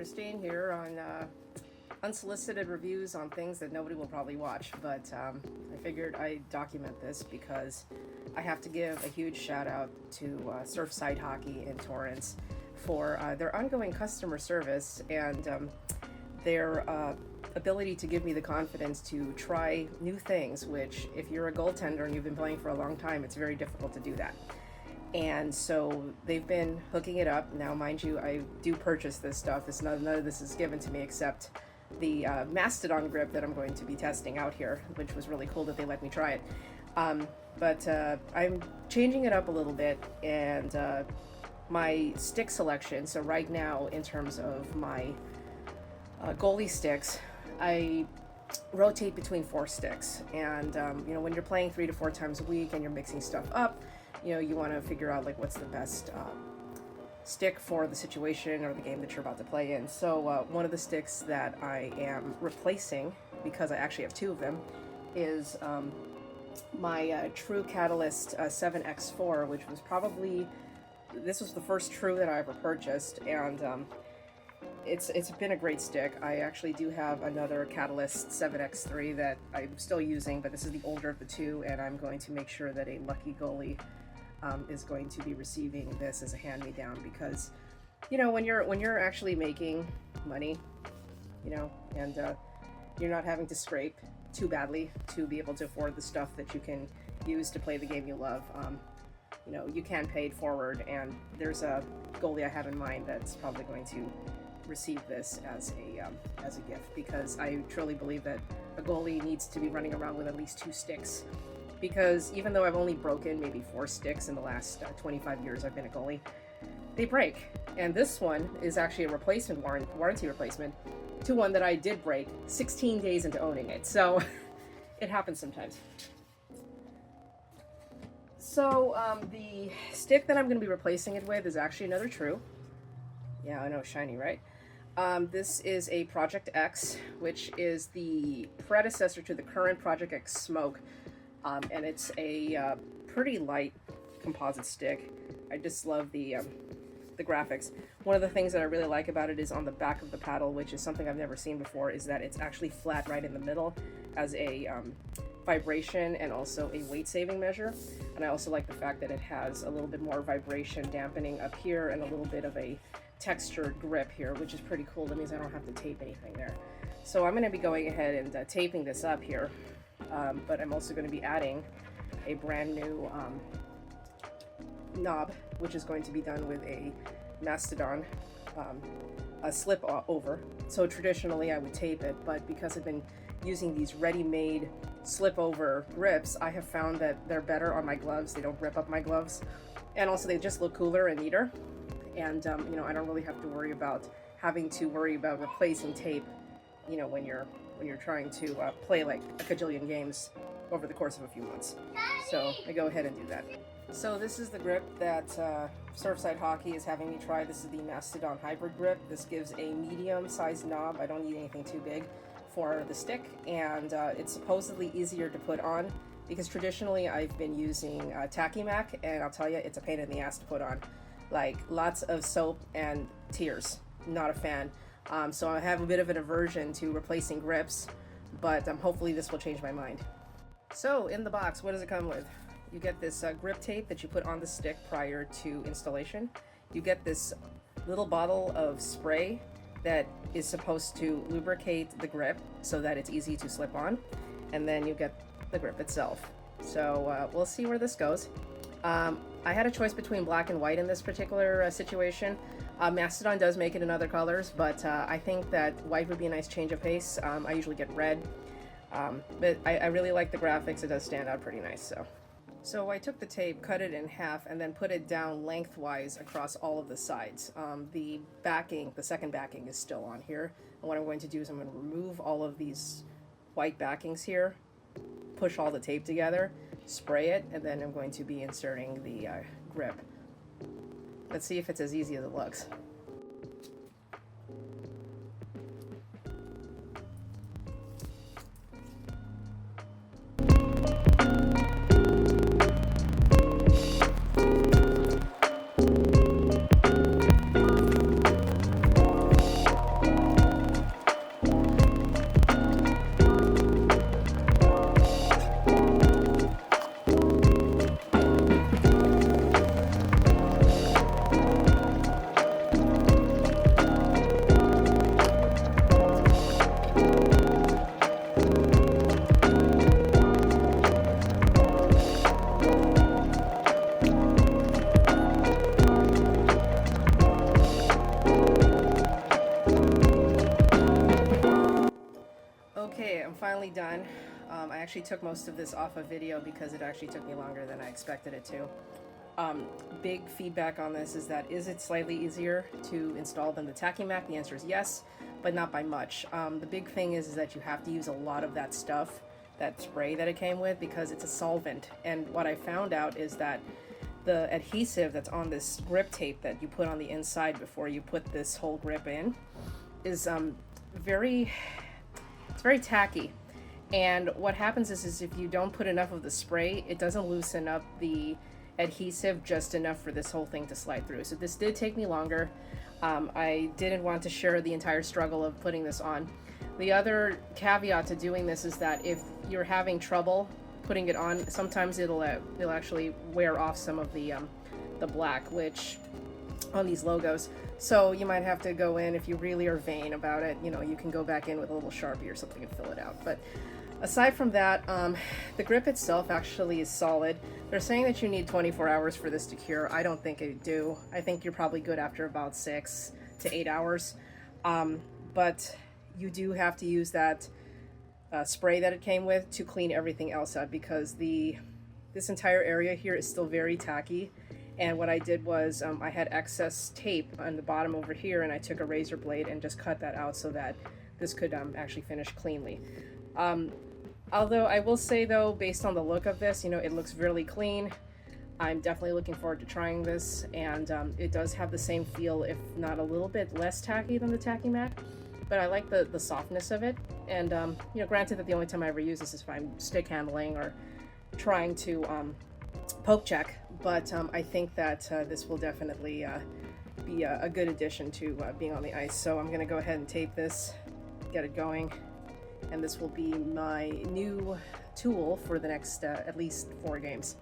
interesting here on unsolicited reviews on things that nobody will probably watch, but I figured I'd document this because I have to give a huge shout out to Surfside Hockey in Torrance for their ongoing customer service and their ability to give me the confidence to try new things, which if you're a goaltender and you've been playing for a long time, it's very difficult to do that. And so they've been hooking it up. Now, mind you, I do purchase this stuff. None of this is given to me except the Mastodon Grip that I'm going to be testing out here, which was really cool that they let me try it. But I'm changing it up a little bit, and my stick selection. So right now, in terms of my goalie sticks, I rotate between 4 sticks. And when you're playing 3 to 4 times a week and you're mixing stuff up, you want to figure out like what's the best stick for the situation or the game that you're about to play in. So one of the sticks that I am replacing, because I actually have 2 of them, is my True Catalyst 7X4, which was this was the first True that I ever purchased, and it's been a great stick. I actually do have another Catalyst 7X3 that I'm still using, but this is the older of the 2, and I'm going to make sure that a lucky goalie is going to be receiving this as a hand-me-down, because when you're actually making money, and you're not having to scrape too badly to be able to afford the stuff that you can use to play the game you love, you can pay it forward, and there's a goalie I have in mind that's probably going to receive this as a gift, because I truly believe that a goalie needs to be running around with at least 2 sticks. Because even though I've only broken maybe 4 sticks in the last 25 years I've been a goalie, they break. And this one is actually a replacement warranty replacement to one that I did break 16 days into owning it. So it happens sometimes. So the stick that I'm going to be replacing it with is actually another True. Yeah, I know, shiny, right? This is a Project X, which is the predecessor to the current Project X Smoke. And it's a pretty light composite stick. I just love the graphics. One of the things that I really like about it is on the back of the paddle, which is something I've never seen before, is that it's actually flat right in the middle as a vibration and also a weight saving measure. And I also like the fact that it has a little bit more vibration dampening up here and a little bit of a textured grip here, which is pretty cool. That means I don't have to tape anything there. So I'm going to be going ahead and taping this up here. But I'm also going to be adding a brand new knob, which is going to be done with a Mastodon a slip over. So traditionally I would tape it, but because I've been using these ready-made slip over grips, I have found that they're better on my gloves. They don't rip up my gloves, and also they just look cooler and neater. And I don't really have to worry about having to worry about replacing tape, when you're trying to play like a cajillion games over the course of a few months. So I go ahead and do that. So this is the grip that Surfside Hockey is having me try. This is the Mastodon Hybrid Grip. This gives a medium-sized knob. I don't need anything too big for the stick, and it's supposedly easier to put on, because traditionally I've been using Tacky Mac, and I'll tell you, it's a pain in the ass to put on. Like, lots of soap and tears. Not a fan. So I have a bit of an aversion to replacing grips, but hopefully this will change my mind. So in the box, what does it come with? You get this grip tape that you put on the stick prior to installation. You get this little bottle of spray that is supposed to lubricate the grip so that it's easy to slip on, and then you get the grip itself. So we'll see where this goes. I had a choice between black and white in this particular situation. Mastodon does make it in other colors, but I think that white would be a nice change of pace. I usually get red, but I really like the graphics. It does stand out pretty nice. So I took the tape, cut it in half, and then put it down lengthwise across all of the sides. The second backing is still on here. And what I'm going to do is I'm going to remove all of these white backings here, push all the tape together, spray it, and then I'm going to be inserting the grip. Let's see if it's as easy as it looks. Okay, I'm finally done. I actually took most of this off of video because it actually took me longer than I expected it to. Big feedback on this is that, is it slightly easier to install than the TachyMac? The answer is yes, but not by much. The big thing is that you have to use a lot of that stuff, that spray that it came with, because it's a solvent. And what I found out is that the adhesive that's on this grip tape that you put on the inside before you put this whole grip in is very tacky. And what happens is if you don't put enough of the spray, it doesn't loosen up the adhesive just enough for this whole thing to slide through. So this did take me longer. I didn't want to share the entire struggle of putting this on. The other caveat to doing this is that if you're having trouble putting it on, sometimes it'll actually wear off some of the black, which on these logos. So you might have to go in, if you really are vain about it, you know, you can go back in with a little Sharpie or something and fill it out. But aside from that, the grip itself actually is solid. They're saying that you need 24 hours for this to cure. I don't think it do. I think you're probably good after about 6 to 8 hours. But you do have to use that spray that it came with to clean everything else out, because this entire area here is still very tacky. And what I did was I had excess tape on the bottom over here, and I took a razor blade and just cut that out so that this could actually finish cleanly. Although I will say though, based on the look of this, you know, it looks really clean. I'm definitely looking forward to trying this, and it does have the same feel, if not a little bit less tacky than the TachyMac. But I like the softness of it. And you know, granted that the only time I ever use this is if I'm stick handling or trying to poke check, but I think that this will definitely be a good addition to being on the ice. So I'm going to go ahead and tape this, get it going, and this will be my new tool for the next at least 4 games.